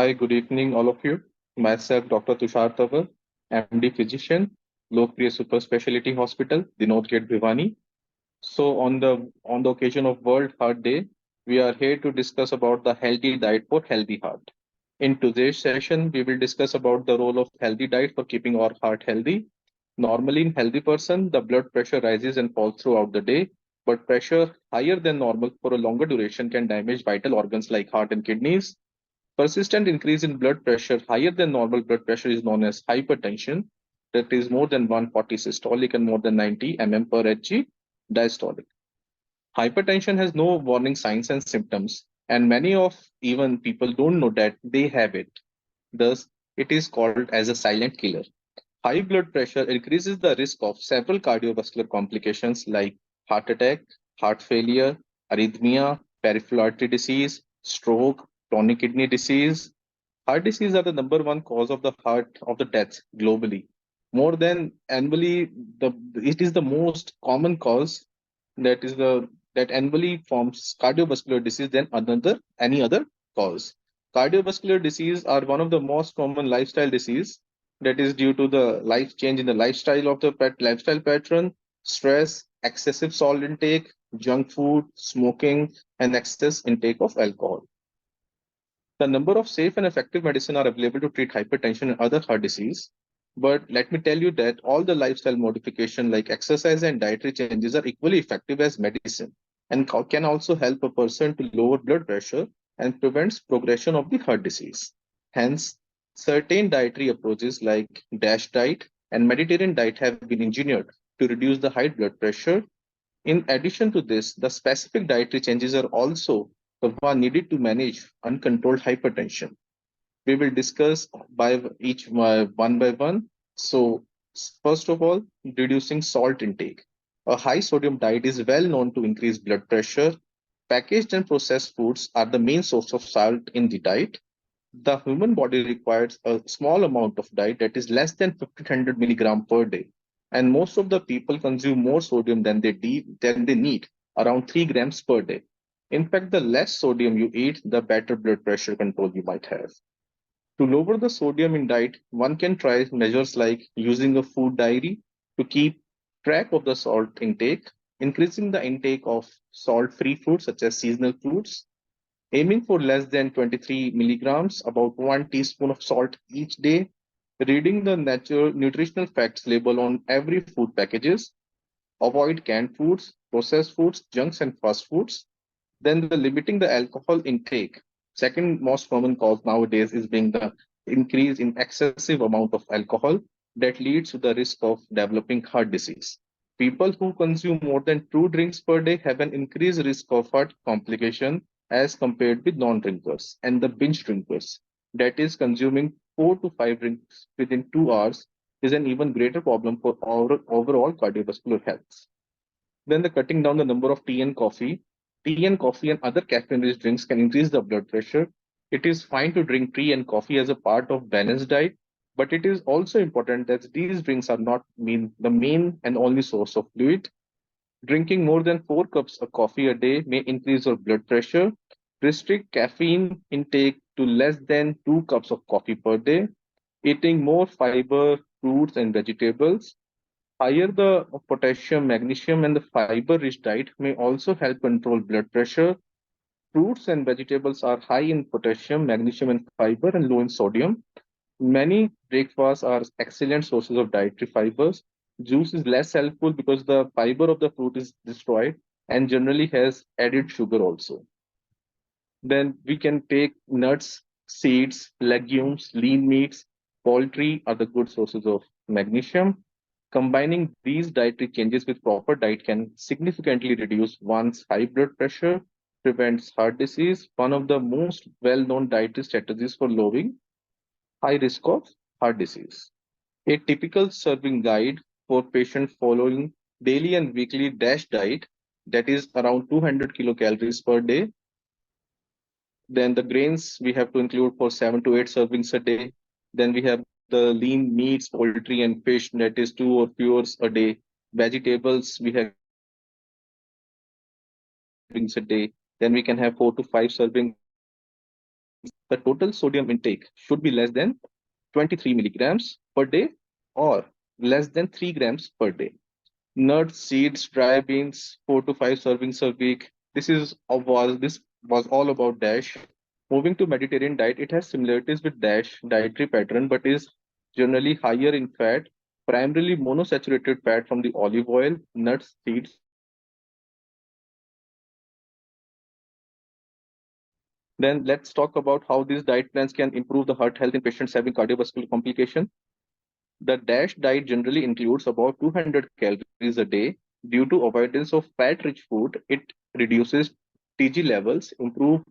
Hi, good evening, all of you. Myself, Dr. Tushar Tanwar, MD physician, Lokpriya Super Specialty Hospital, Dinod Gate, Bhiwani. So, on the occasion of World Heart Day, we are here to discuss about the healthy diet for healthy heart. In today's session, we will discuss about the role of healthy diet for keeping our heart healthy. Normally, in healthy person, the blood pressure rises and falls throughout the day, but pressure higher than normal for a longer duration can damage vital organs like heart and kidneys. Persistent increase in blood pressure higher than normal blood pressure is known as hypertension, that is more than 140 systolic and more than 90 mm per Hg diastolic. Hypertension has no warning signs and symptoms, and many of even people don't know that they have it. Thus, it is called as a silent killer. High blood pressure increases the risk of several cardiovascular complications like heart attack, heart failure, arrhythmia, peripheral artery disease, stroke, chronic kidney disease. Heart disease are the number one cause of the heart of the death globally. More than annually, it is the most common cause that is the that annually forms cardiovascular disease than another any other cause. Cardiovascular disease are one of the most common lifestyle disease that is due to the life change in the lifestyle of the lifestyle pattern, stress, excessive salt intake, junk food, smoking, and excess intake of alcohol. The number of safe and effective medicine are available to treat hypertension and other heart disease. But let me tell you that all the lifestyle modification like exercise and dietary changes are equally effective as medicine and can also help a person to lower blood pressure and prevents progression of the heart disease. Hence, certain dietary approaches like DASH diet and Mediterranean diet have been engineered to reduce the high blood pressure. In addition to this, the specific dietary changes are also the one needed to manage uncontrolled hypertension. We will discuss by each one by one. So, first of all, reducing salt intake. A high sodium diet is well known to increase blood pressure. Packaged and processed foods are the main source of salt in the diet. The human body requires a small amount of diet that is less than 1500 milligram per day. And most of the people consume more sodium than they need, around 3 grams per day. In fact, the less sodium you eat, the better blood pressure control you might have. To lower the sodium in diet, one can try measures like using a food diary to keep track of the salt intake, increasing the intake of salt-free foods such as seasonal fruits, aiming for less than 23 milligrams, about 1 teaspoon of salt each day, reading the natural nutritional facts label on every food packages, avoid canned foods, processed foods, junks, and fast foods. Then the limiting the alcohol intake. Second most common cause nowadays is being the increase in excessive amount of alcohol that leads to the risk of developing heart disease. People who consume more than 2 drinks per day have an increased risk of heart complication as compared with non-drinkers and the binge drinkers. That is consuming 4 to 5 drinks within 2 hours is an even greater problem for our overall cardiovascular health. Then the cutting down the number of tea and coffee. Tea and coffee and other caffeine-rich drinks can increase the blood pressure. It is fine to drink tea and coffee as a part of balanced diet, but it is also important that these drinks are not the main and only source of fluid. Drinking more than 4 cups of coffee a day may increase your blood pressure. Restrict caffeine intake to less than 2 cups of coffee per day. Eating more fiber, fruits, and vegetables. Higher the potassium, magnesium, and the fiber-rich diet may also help control blood pressure. Fruits and vegetables are high in potassium, magnesium, and fiber, and low in sodium. Many breakfasts are excellent sources of dietary fibers. Juice is less helpful because the fiber of the fruit is destroyed and generally has added sugar also. Then we can take nuts, seeds, legumes, lean meats, poultry are the good sources of magnesium. Combining these dietary changes with proper diet can significantly reduce one's high blood pressure, prevents heart disease, one of the most well-known dietary strategies for lowering high risk of heart disease. A typical serving guide for patients following daily and weekly DASH diet, that is around 200 kilocalories per day. Then the grains we have to include for 7 to 8 servings a day. Then we have the lean meats, poultry, and fish, that is 2 or fewer a day. Vegetables, we have 3 to 4 servings a day. Then we can have 4 to 5 servings of fruits, the total sodium intake should be less than 23 milligrams per day or less than 3 grams per day. Nuts, seeds, dry beans, 4 to 5 servings a week. This was all about DASH. Moving to Mediterranean diet, it has similarities with DASH dietary pattern, but is generally higher in fat, primarily monosaturated fat from the olive oil, nuts, seeds, then let's talk about how these diet plans can improve the heart health in patients having cardiovascular complication. The DASH diet generally includes about 200 calories a day. Due to avoidance of fat-rich food, it reduces TG levels, improve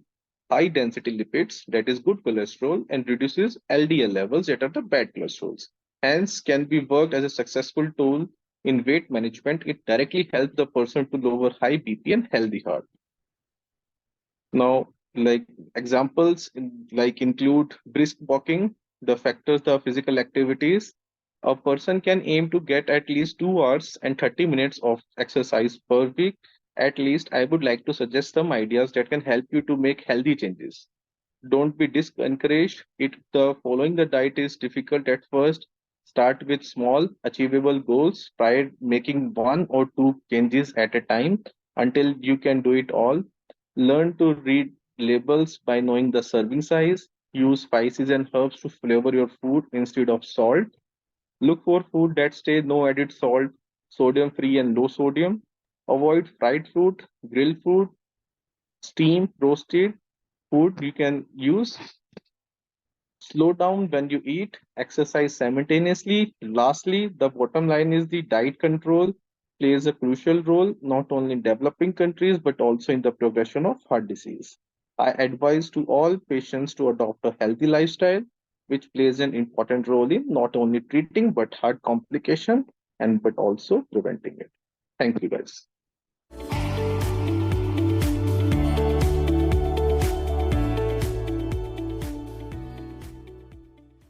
high-density lipids, that is good cholesterol, and reduces LDL levels, that are the bad cholesterols. Hence, can be worked as a successful tool in weight management. It directly helps the person to lower high BP and healthy heart. Now, like examples like include brisk walking, the factors, the physical activities. A person can aim to get at least 2 hours and 30 minutes of exercise per week. At least I would like to suggest some ideas that can help you to make healthy changes. Don't be discouraged. If the following the diet is difficult at first, start with small, achievable goals. Try making 1 or 2 changes at a time until you can do it all. Learn to read labels by knowing the serving size. Use spices and herbs to flavor your food instead of salt. Look for food that stays no added salt, sodium free and low sodium. Avoid fried food, grilled food, steamed, roasted food you can use. Slow down when you eat, exercise simultaneously. Lastly, the bottom line is the diet control plays a crucial role not only in developing countries but also in the progression of heart disease. I advise to all patients to adopt a healthy lifestyle, which plays an important role in not only treating but heart complication and but also preventing it. Thank you guys.